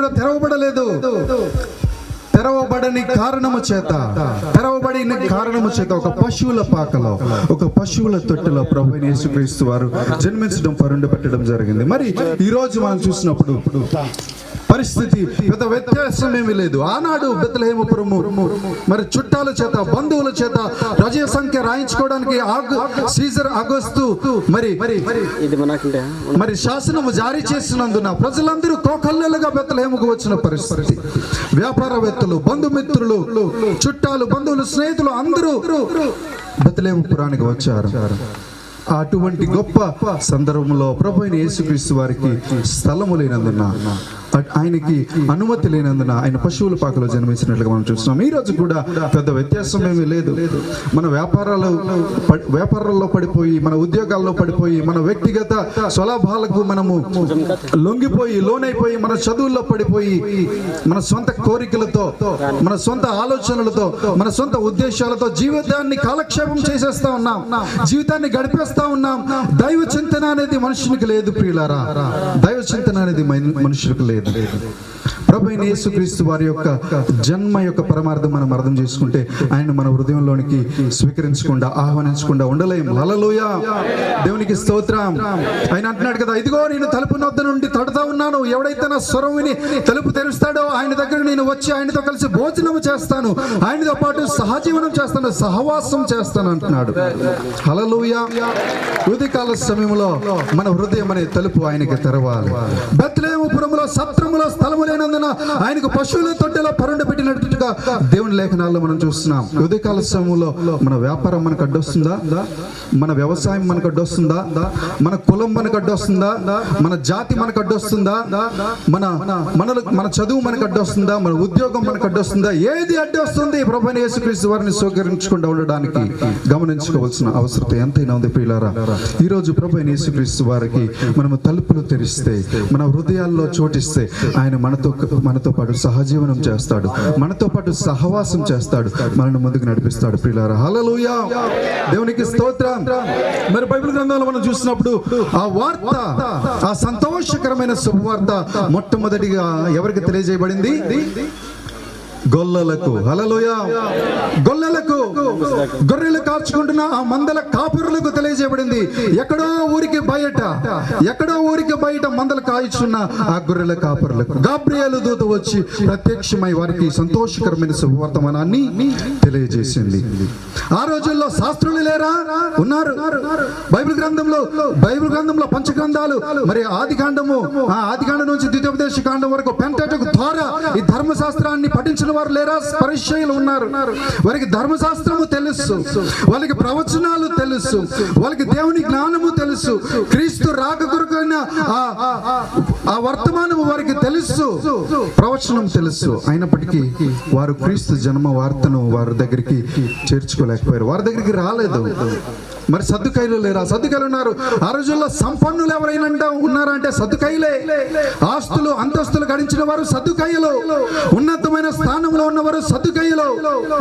కూడా తెరవబడలేదు. తెరవబడని కారణము చేత ఒక పశువుల పాకలో, ఒక పశువుల తొట్టెలో ప్రభువైన యేసుక్రీస్తు వారు జన్మించడం, పరుండ పెట్టడం జరిగింది. మరి ఈ రోజు మనం చూసినప్పుడు పరిస్థితి పెద్ద వ్యత్యాసం ఏమీ లేదు. ఆనాడు బెత్లెహేముపురము మరి చుట్టాల చేత, బంధువుల చేత ప్రజల సంఖ్య రాయించుకోవడానికి సీజర్ ఆగస్టు మరి శాసనము జారీ చేసినందున ప్రజలందరూ కోకల్లలుగా బెత్లెహేముకు వచ్చిన పరిస్థితి. వ్యాపారవేత్తలు, బంధుమిత్రులు, చుట్టాలు, బంధువులు, స్నేహితులు అందరూ బెత్లెహేముపురానికి వచ్చారు. అటువంటి గొప్ప సందర్భంలో ప్రభువైన యేసుక్రీస్తు వారికి స్థలము లేనందున, ఆయనకి అనుమతి లేనందున ఆయన పశువుల పాకలో జన్మించినట్లుగా మనం చూస్తున్నాం. ఈ రోజు కూడా పెద్ద వ్యత్యాసం ఏమీ లేదు. మన వ్యాపారాల్లో పడిపోయి, మన ఉద్యోగాల్లో పడిపోయి, మన వ్యక్తిగత స్వలాభాలకు మనము లొంగిపోయి, లోనైపోయి, మన చదువుల్లో పడిపోయి, మన సొంత కోరికలతో, మన సొంత ఆలోచనలతో, మన సొంత ఉద్దేశాలతో జీవితాన్ని కాలక్షేపం చేసేస్తా ఉన్నాం, జీవితాన్ని గడిపేస్తా ఉన్నాం. దైవ చింతన అనేది మనుషునికి లేదు ప్రియులారా. దైవ చింతన అనేది మనుషులకు లేదు. ప్రభువైన యేసుక్రీస్తు వారి యొక్క జన్మ యొక్క పరమార్థం మనం అర్థం చేసుకుంటే ఆయన మన హృదయంలోనికి స్వీకరించకుండా, ఆహ్వానించకుండా ఉండలేం. హల్లెలూయా, దేవునికి స్తోత్రం. ఆయన అంటున్నాడు కదా, ఇదిగో నేను తలుపు నొద్ద నుండి తడుతా ఉన్నాను, ఎవడైతే నా స్వరం విని తలుపు తెరుస్తాడో ఆయన దగ్గర నేను వచ్చి ఆయనతో కలిసి భోజనం చేస్తాను, ఆయనతో పాటు సహజీవనం చేస్తాను, సహవాసం చేస్తాను అంటున్నాడు. హల్లెలూయా. ఉదయకాల సమయంలో మన హృదయం అనే తలుపు ఆయనకి తెరవాలి. బెత్లెహేముపురములో సత్రములో స్థలము లేనందున ఆయనకు పశువుల తొట్టెలో పరుండ పెట్టినట్టుగా దేవుని లేఖనాల్లో మనం చూస్తున్నాం. ఉదయకాల సమయంలో మన వ్యాపారం మనకు అడ్డొస్తుందా? మన వ్యవసాయం మనకు అడ్డొస్తుందా? మన కులం మనకు అడ్డొస్తుందా? మన జాతి మనకు అడ్డొస్తుందా? మన చదువు మనకు అడ్డొస్తుందా? మన ఉద్యోగం మనకు అడ్డొస్తుందా? ఏది అడ్డొస్తుంది? ప్రభువైన యేసుక్రీస్తు వారిని స్వీకరించకుండా ఉండడానికి గమనించుకోవాల్సిన అవసరం ఎంతైనా ఉంది ప్రియులారా. ఈ రోజు ప్రభువైన యేసుక్రీస్తు వారికి మనము తలుపులు తెరిస్తే, మన హృదయాల్లో చోటిస్తే ఆయన మనతో పాటు సహజీవనం చేస్తాడు, మనతో పాటు సహవాసం చేస్తాడు, మనల్ని ముందుకు నడిపిస్తాడు ప్రియులారా. హల్లెలూయా, దేవునికి స్తోత్రం. మరి బైబిల్ గ్రంథంలో మనం చూసినప్పుడు ఆ వార్త, ఆ సంతోషకరమైన శుభవార్త మొట్టమొదటిగా ఎవరికి తెలియజేయబడింది? గొల్లలకు. హల్లెలూయా. గొల్లలకు, గొర్రెలు కాచుకుంటున్న ఆ మందల కాపురులకు తెలియజేయబడింది. ఎక్కడో ఊరికి బయట మందలు కాయిచున్న ఆ గొర్రెల కాపురులకు గాబ్రియేలు దూత వచ్చి ప్రత్యక్షమై వారికి సంతోషకరమైన శుభవర్తమానాన్ని తెలియజేసింది. ఆ రోజుల్లో శాస్త్రులు లేరా? ఉన్నారు. బైబిల్ గ్రంథంలో పంచగ్రంథాలు, మరి ఆదికాండం నుంచి ద్వితీయోపదేశ కాండం వరకు పెంటెటకు థోరా, ఈ ధర్మశాస్త్రాన్ని పఠించిన వారు లేరా? పరిచయులు ఉన్నారు. వారికి ధర్మశాస్త్రము తెలుసు, వాళ్ళకి ప్రవచనాలు తెలుసు, వాళ్ళకి దేవుని జ్ఞానము తెలుసు, క్రీస్తు రాక కొరకైన ఆ వర్తమానము వారికి తెలుసు, ప్రవచనం తెలుసు. అయినప్పటికీ వారు క్రీస్తు జన్మ వార్తను వారి దగ్గరికి చేర్చుకోలేకపోయారు, వారి దగ్గరికి రాలేదు. మరి సద్దుకైలు లేరా? సద్దుకైలు ఉన్నారు. ఆ రోజుల్లో సంపన్నులు ఎవరైనా ఉన్నారా అంటే సద్దుకైలే. ఆస్తులు అంతస్తులు గడించిన వారు సద్దుకైలు, ఉన్నతమైన స్థానంలో ఉన్నవారు సద్దుకైలు.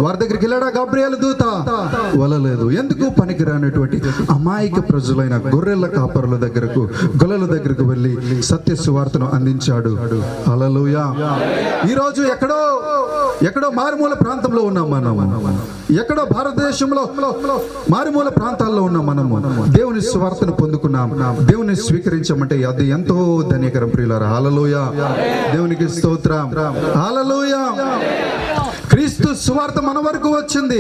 వారి దగ్గరికి వెళ్ళాడా గాబ్రియేలు దూత? వెళ్ళలేదు. ఎందుకు? పనికిరానటువంటి అమాయక ప్రజలైన గొర్రెల కాపరుల దగ్గరకు, గొల్లల దగ్గరకు వెళ్ళి సత్య సువార్తను అందించాడు. హల్లెలూయా. ఈ రోజు ఎక్కడో మారుమూల ప్రాంతంలో ఉన్నాం మనం. ఎక్కడో భారతదేశంలో మారుమూల ప్రాంతాల్లో ఉన్న మనము దేవుని సువార్తను పొందుకున్నాం, దేవుని స్వీకరించమంటే అది ఎంతో ధన్యకరం ప్రియులారా. హల్లెలూయా, దేవునికి స్తోత్రం. హల్లెలూయా. క్రీస్తు సువార్త మన వరకు వచ్చింది.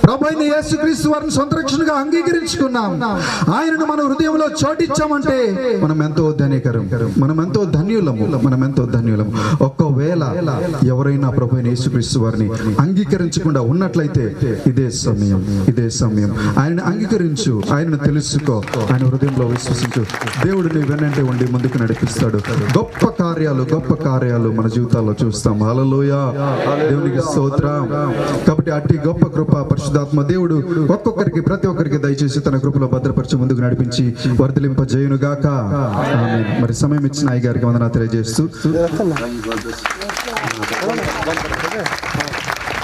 ప్రభువైన యేసుక్రీస్తు వారిని సొంత రక్షణగా అంగీకరించుకున్నాం. ఆయనను మన హృదయంలో చోటిచ్చామంటే మనం ఎంతో ధన్యకరం, మనం ఎంతో ధన్యులము. ఒక్కవేళ ఎవరైనా ప్రభువైన యేసుక్రీస్తు వారిని అంగీకరించకుండా ఉన్నట్లయితే ఇదే సమయం ఆయనను అంగీకరించు, ఆయనను తెలుసుకో, ఆయన హృదయంలో విశ్వసించు. దేవుడు నీ వెన్నంటే ఉండి ముందుకు నడిపిస్తాడు. గొప్ప కార్యాలు మన జీవితాల్లో చూస్తాం. హల్లెలూయా, దేవునికి స్తోత్రం. కాబట్టి అట్టి గొప్ప కృప పరిశుద్ధాత్మ దేవుడు ప్రతి ఒక్కరికి దయచేసి తన కృపలో భద్రపరిచి ముందుకు నడిపించి వర్ధిలింపజేయును గాక. ఆమేన్. మరి సమయం ఇచ్చిన అయ్య గారికి వందనాలు తెలియజేస్తూ